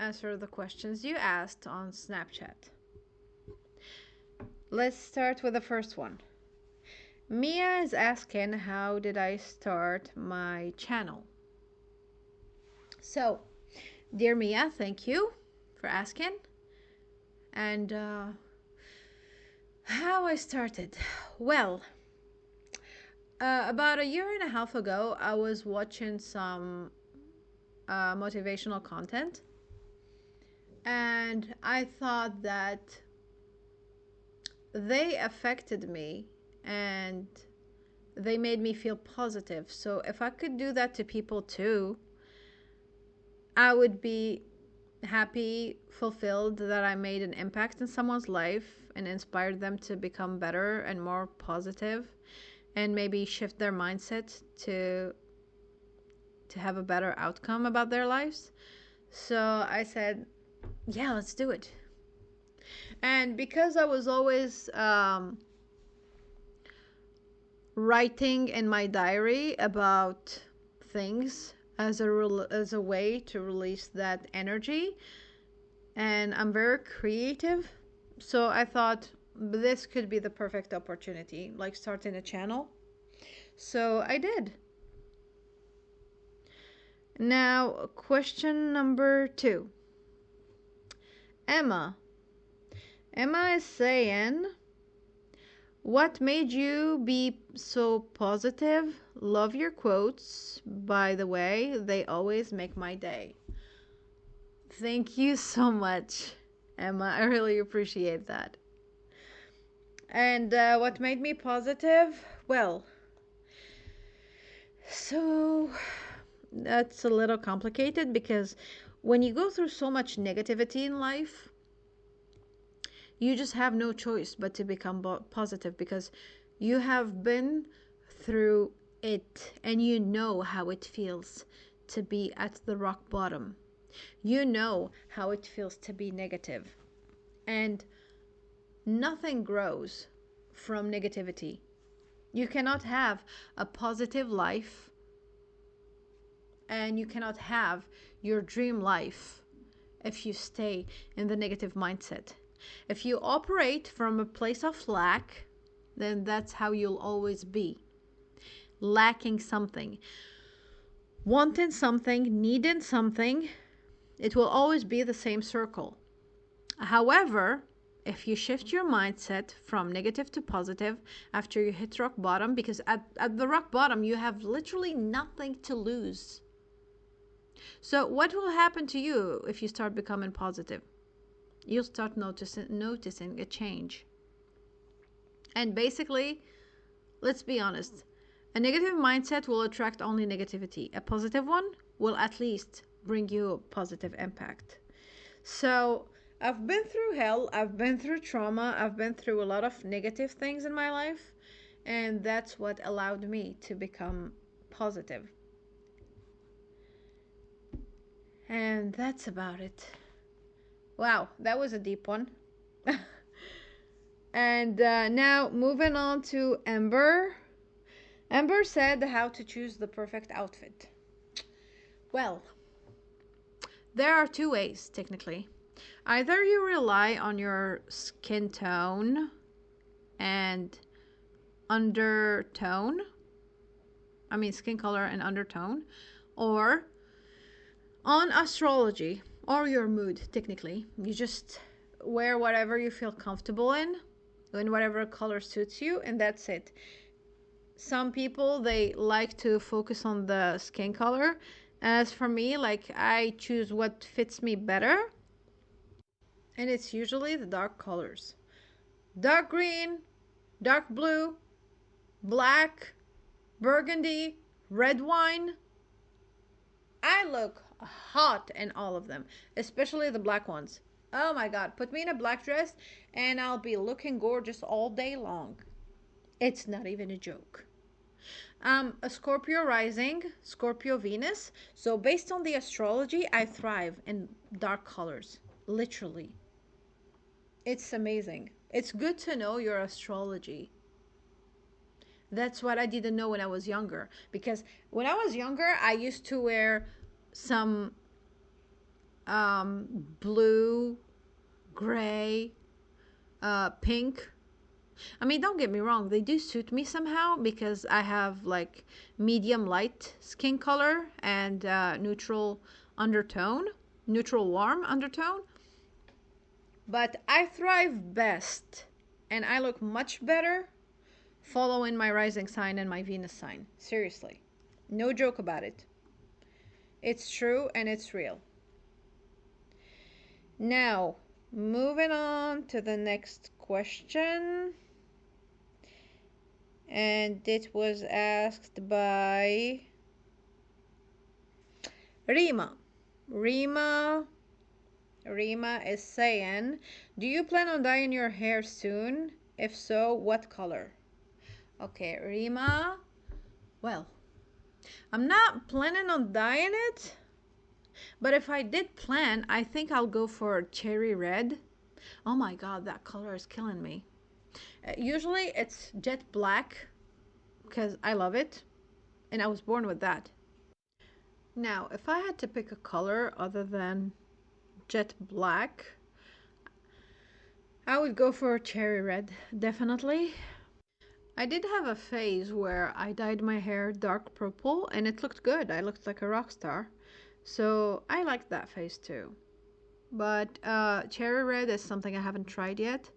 answer the questions you asked on Snapchat. Let's start with the first one. Mia is asking, how did I start my channel? So, dear Mia, thank you for asking. And how I started? Well, about a year and a half ago, I was watching some motivational content, and I thought that they affected me and they made me feel positive. So if I could do that to people too, I would be happy, fulfilled that I made an impact in someone's life and inspired them to become better and more positive, and maybe shift their mindset to have a better outcome about their lives. So I said, yeah, let's do it. And because I was always writing in my diary about things as a way to release that energy, and I'm very creative, so I thought this could be the perfect opportunity, like starting a channel. So I did. Now, question number 2. Emma is saying, what made you be so positive? Love your quotes. By the way, they always make my day. Thank you so much, Emma. I really appreciate that. And what made me positive? Well, so that's a little complicated, because when you go through so much negativity in life, you just have no choice but to become positive, because you have been through it and you know how it feels to be at the rock bottom. You know how it feels to be negative. And nothing grows from negativity. You cannot have a positive life, and you cannot have your dream life if you stay in the negative mindset. If you operate from a place of lack, then that's how you'll always be. Lacking something, wanting something, needing something, it will always be the same circle. However, if you shift your mindset from negative to positive after you hit rock bottom, because at the rock bottom, you have literally nothing to lose. So what will happen to you if you start becoming positive? You'll start noticing a change. And basically, let's be honest, a negative mindset will attract only negativity. A positive one will at least bring you a positive impact. So I've been through hell, I've been through trauma, I've been through a lot of negative things in my life, and that's what allowed me to become positive. And that's about it. Wow, that was a deep one. And now moving on to Ember. Ember said how to choose the perfect outfit. Well, there are two ways, technically. Either you rely on your skin tone and undertone, skin color and undertone, or on astrology, or your mood, technically. You just wear whatever you feel comfortable in whatever color suits you, and that's it. Some people, they like to focus on the skin color. As for me, like, I choose what fits me better, and it's usually the dark colors. Dark green, dark blue, black, burgundy, red wine. I look hot in all of them, especially the black ones. Oh my god, put me in a black dress and I'll be looking gorgeous all day long. It's not even a joke. A Scorpio rising, Scorpio Venus. So based on the astrology, I thrive in dark colors. Literally. It's amazing. It's good to know your astrology. That's what I didn't know when I was younger. Because when I was younger, I used to wear some blue, gray, pink. I mean, don't get me wrong, they do suit me somehow because I have like medium light skin color and neutral undertone, neutral warm undertone. But I thrive best and I look much better following my rising sign and my Venus sign. Seriously. No joke about it. It's true and it's real. Now, moving on to the next question. And it was asked by Rima. Rima Rima is saying, do you plan on dyeing your hair soon? If so, what color? Okay, Rima. Well, I'm not planning on dyeing it, but if I did plan, I think I'll go for cherry red. Oh my god, that color is killing me. Usually it's jet black because I love it and I was born with that. Now, if I had to pick a color other than jet black, I would go for cherry red, definitely. I did have a phase where I dyed my hair dark purple and it looked good. I looked like a rock star. So I liked that phase too. But cherry red is something I haven't tried yet.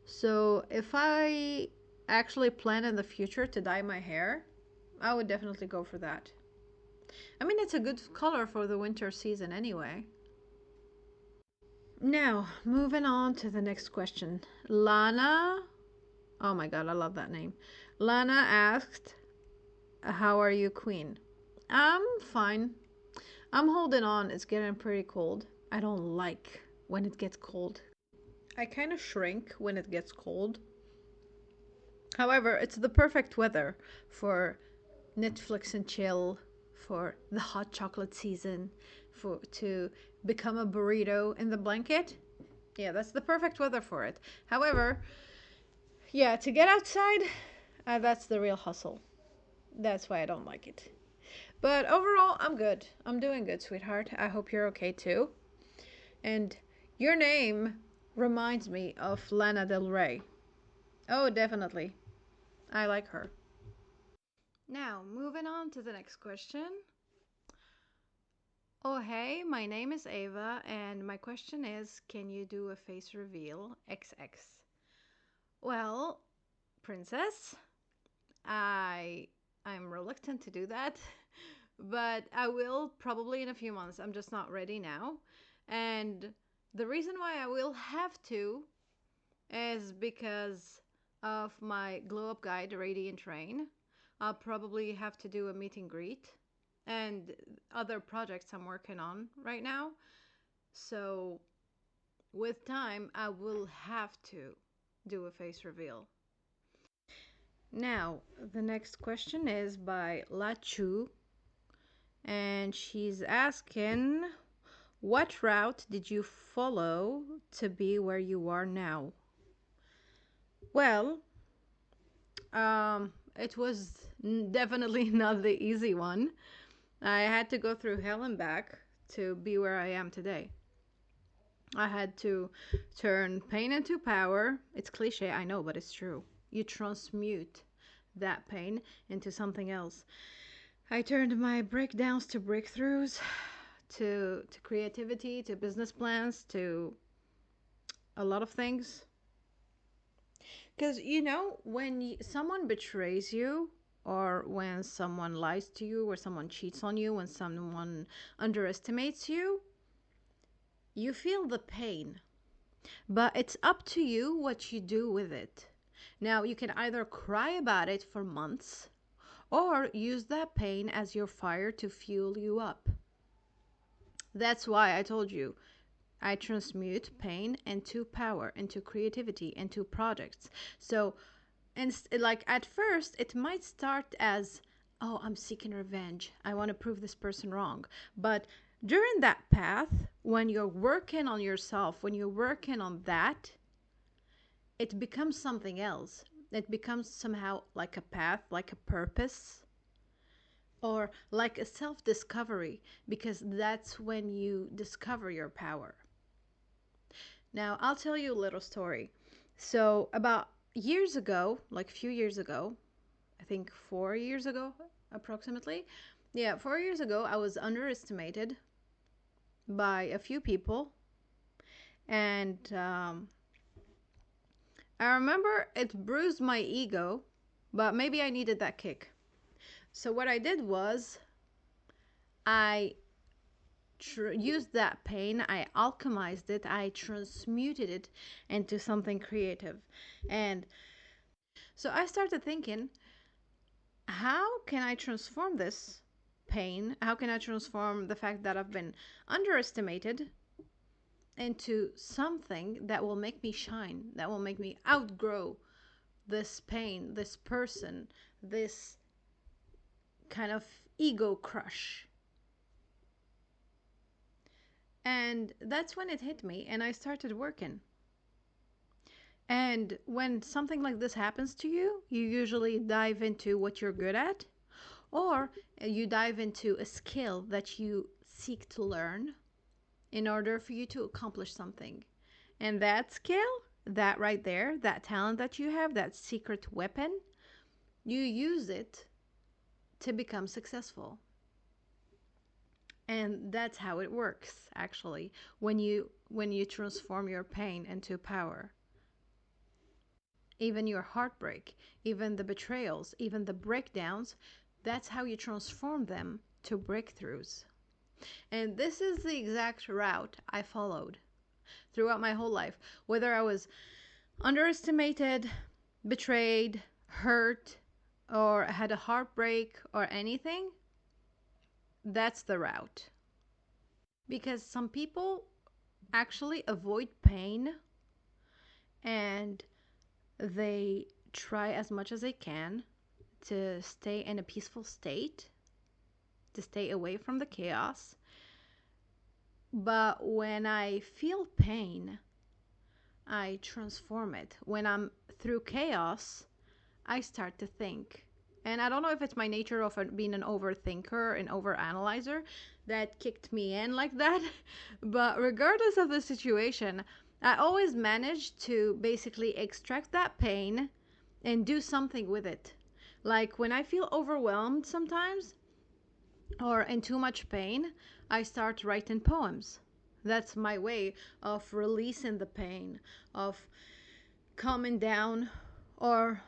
So if I actually plan in the future to dye my hair, I would definitely go for that. I mean, it's a good color for the winter season anyway. Now, moving on to the next question. Lana, oh my god, I love that name. Lana asked, how are you, Queen? I'm fine. I'm holding on. It's getting pretty cold. I don't like when it gets cold. I kind of shrink when it gets cold. However, it's the perfect weather for Netflix and chill, for the hot chocolate season, for to become a burrito in the blanket. Yeah, that's the perfect weather for it. However, yeah, to get outside, that's the real hustle. That's why I don't like it. But overall, I'm good. I'm doing good, sweetheart. I hope you're okay too. And your name reminds me of Lana Del Rey. Oh, definitely. I like her. Now, moving on to the next question. Oh, hey, my name is Ava, and my question is, can you do a face reveal XX? Well, princess, I I'm reluctant to do that, but I will probably in a few months. I'm just not ready now. And the reason why I will have to is because of my glow up guide, Radiant Train. I'll probably have to do a meet and greet and other projects I'm working on right now. So, with time, I will have to do a face reveal. Now, the next question is by La Chu, and she's asking, what route did you follow to be where you are now? Well, it was definitely not the easy one. I had to go through hell and back to be where I am today. I had to turn pain into power. It's cliche, I know, but it's true. You transmute that pain into something else. I turned my breakdowns to breakthroughs, to creativity, to business plans, to a lot of things. Because, when someone betrays you, or when someone lies to you, or someone cheats on you, when someone underestimates you, you feel the pain. But it's up to you what you do with it. Now, you can either cry about it for months, or use that pain as your fire to fuel you up. That's why I told you I transmute pain into power, into creativity, into projects. So, and like at first, it might start as, oh, I'm seeking revenge. I want to prove this person wrong. But during that path, when you're working on yourself, when you're working on that, it becomes something else. It becomes somehow like a path, like a purpose. or like a self discovery, because that's when you discover your power. Now, I'll tell you a little story. So, about years ago, like a few years ago, I think 4 years ago, approximately. Yeah, 4 years ago, I was underestimated by a few people. And I remember it bruised my ego, but maybe I needed that kick. So, what I did was I used that pain, I alchemized it, I transmuted it into something creative. And so I started thinking, how can I transform this pain? How can I transform the fact that I've been underestimated into something that will make me shine, that will make me outgrow this pain, this person, this kind of ego crush? And that's when it hit me, and I started working. And when something like this happens to you, you usually dive into what you're good at, or you dive into a skill that you seek to learn in order for you to accomplish something. And that skill, that right there, that talent that you have, that secret weapon, you use it to become successful. And that's how it works, actually, when you transform your pain into power. Even your heartbreak, even the betrayals, even the breakdowns, that's how you transform them to breakthroughs. And this is the exact route I followed throughout my whole life. Whether I was underestimated, betrayed, hurt, or had a heartbreak or anything, that's the route. Because some people actually avoid pain and they try as much as they can to stay in a peaceful state, to stay away from the chaos. But when I feel pain, I transform it. When I'm through chaos, I start to think. And I don't know if it's my nature of being an overthinker, an overanalyzer, that kicked me in like that. But regardless of the situation, I always manage to basically extract that pain and do something with it. Like when I feel overwhelmed sometimes or in too much pain, I start writing poems. That's my way of releasing the pain, of calming down, or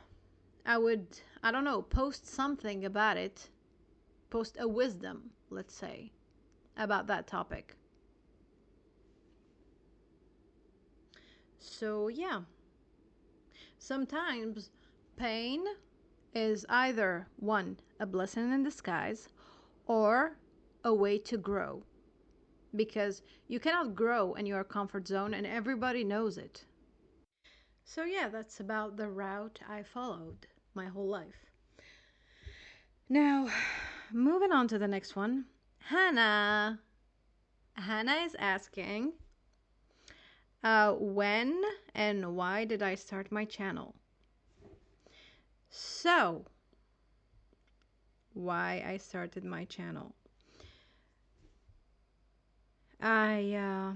I would, I don't know, post something about it, post a wisdom, let's say, about that topic. So, yeah, sometimes pain is either one, a blessing in disguise, or a way to grow. Because you cannot grow in your comfort zone, and everybody knows it. So, yeah, that's about the route I followed my whole life. Now, moving on to the next one. Hannah. Hannah is asking, when and why did I start my channel? So, why I started my channel. I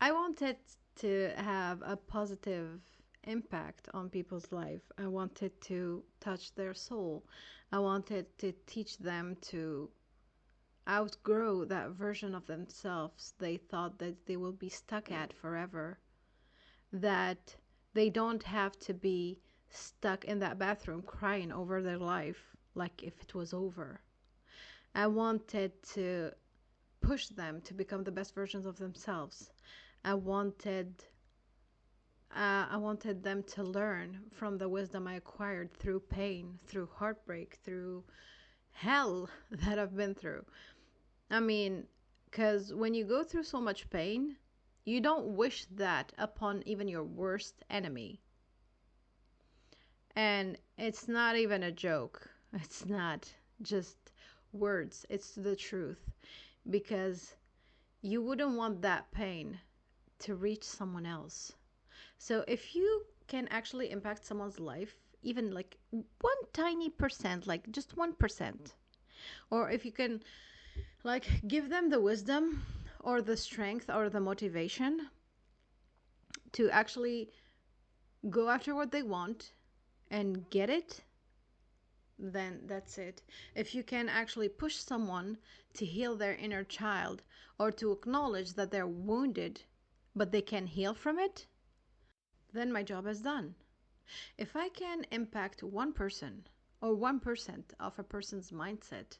I wanted to have a positive impact on people's life. I wanted to touch their soul. I wanted to teach them to outgrow that version of themselves they thought that they will be stuck at forever. That they don't have to be stuck in that bathroom crying over their life like if it was over. I wanted to push them to become the best versions of themselves. I wanted I wanted them to learn from the wisdom I acquired through pain, through heartbreak, through hell that I've been through. I mean, because when you go through so much pain, you don't wish that upon even your worst enemy. And it's not even a joke. It's not just words, it's the truth. Because you wouldn't want that pain to reach someone else. So if you can actually impact someone's life even like one tiny percent, like just 1%, or if you can like give them the wisdom or the strength or the motivation to actually go after what they want and get it, then that's it. If you can actually push someone to heal their inner child or to acknowledge that they're wounded but they can heal from it, then my job is done. If I can impact one person or 1% of a person's mindset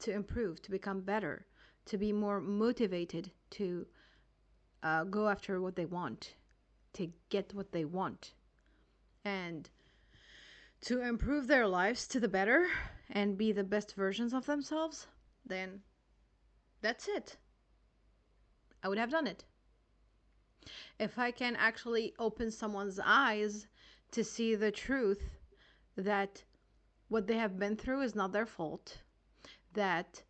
to improve, to become better, to be more motivated to go after what they want, to get what they want, and to improve their lives to the better and be the best versions of themselves, then that's it. I would have done it. If I can actually open someone's eyes to see the truth that what they have been through is not their fault, that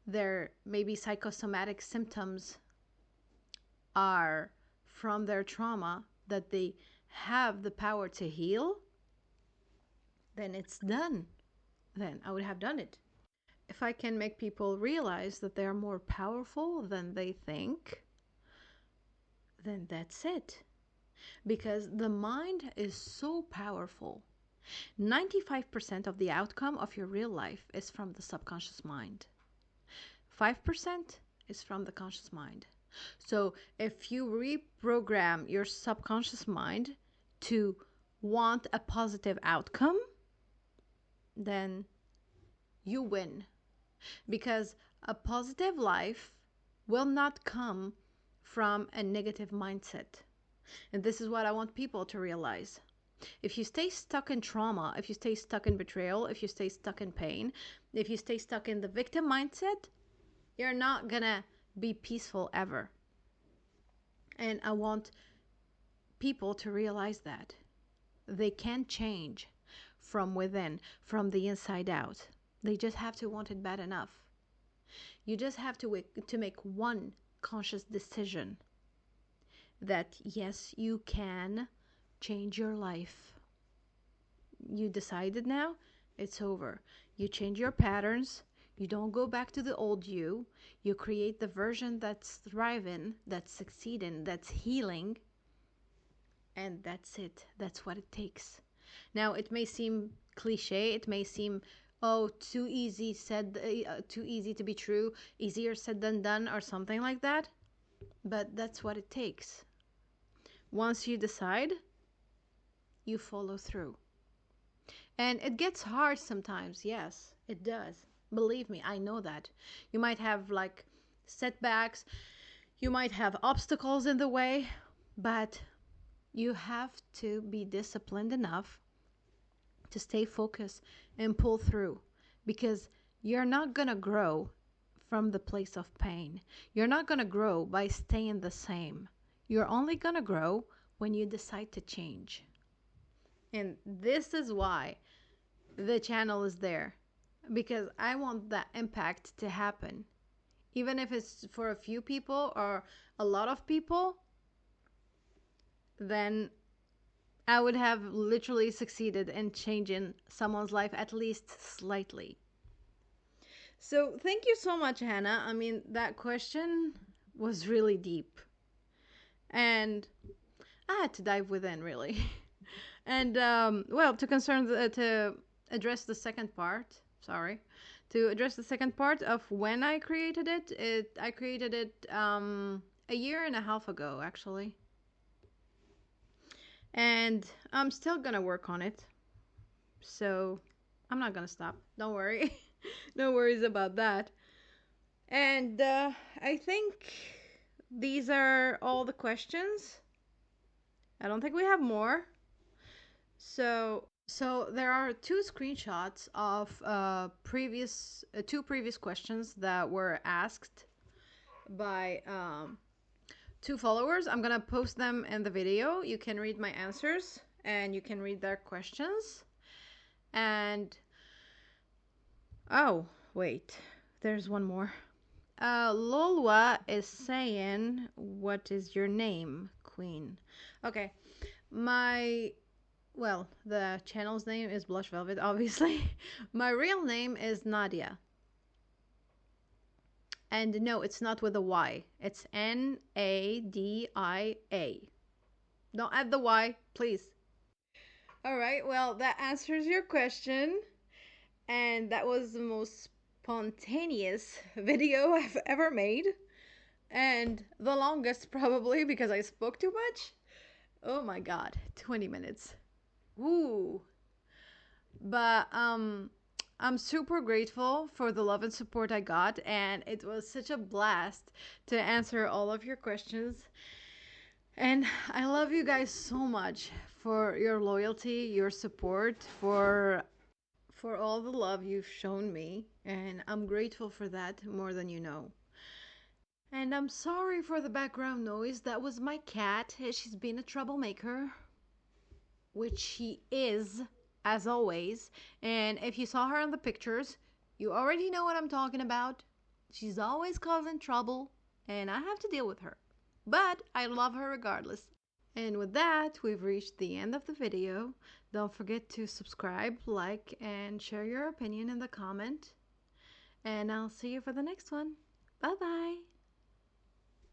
their maybe psychosomatic symptoms are from their trauma, that they have the power to heal, then it's done. Then I would have done it. If I can make people realize that they're more powerful than they think, then that's it. Because the mind is so powerful. 95% of the outcome of your real life is from the subconscious mind. 5% is from the conscious mind. So if you reprogram your subconscious mind to want a positive outcome, then you win. Because a positive life will not come from a negative mindset. And this is what I want people to realize. If you stay stuck in trauma, if you stay stuck in betrayal, if you stay stuck in pain, if you stay stuck in the victim mindset, you're not gonna be peaceful ever. And I want people to realize that they can change from within, from the inside out. They just have to want it bad enough. You just have to make one conscious decision that yes, you can change your life. You decided now, it's over. You change your patterns. You don't go back to the old you. You create the version that's thriving, that's succeeding, that's healing. And that's it. That's what it takes. Now, it may seem cliche. It may seem, oh, too easy to be true, easier said than done, or something like that. But that's what it takes. Once you decide, you follow through. And it gets hard sometimes. Yes, it does. Believe me, I know that. You might have like setbacks. You might have obstacles in the way, but you have to be disciplined enough to stay focused and pull through, because you're not going to grow from the place of pain. You're not going to grow by staying the same. You're only going to grow when you decide to change. And this is why the channel is there, because I want that impact to happen. Even if it's for a few people or a lot of people, then I would have literally succeeded in changing someone's life at least slightly. So thank you so much, Hannah. I mean, that question was really deep. And I had to dive within, really. And, well, to address the second part, to address the second part of when I created it, I created it a year and a half ago, actually. And I'm still gonna work on it. So I'm not gonna stop. Don't worry. No worries about that. And I think these are all the questions. I don't think we have more. So there are two screenshots of two previous questions that were asked by two followers. I'm gonna post them in the video. You can read my answers and you can read their questions. And oh, wait, there's one more. Lolwa is saying, what is your name, Queen? Okay, my Well, the channel's name is Blush Velvet, obviously. My real name is Nadia. And no, it's not with a Y. It's Nadia. Don't add the Y, please. All right, well, that answers your question. And that was the most spontaneous video I've ever made. And the longest, probably, because I spoke too much. Oh my god, 20 minutes. Woo! But I'm super grateful for the love and support I got, and it was such a blast to answer all of your questions. And I love you guys so much for your loyalty, your support, for all the love you've shown me, and I'm grateful for that more than you know. And I'm sorry for the background noise. That was my cat. She's been a troublemaker, which she is, as always. And if you saw her in the pictures, you already know what I'm talking about. She's always causing trouble, and I have to deal with her. But I love her regardless. And with that, we've reached the end of the video. Don't forget to subscribe, like, and share your opinion in the comment. And I'll see you for the next one. Bye bye.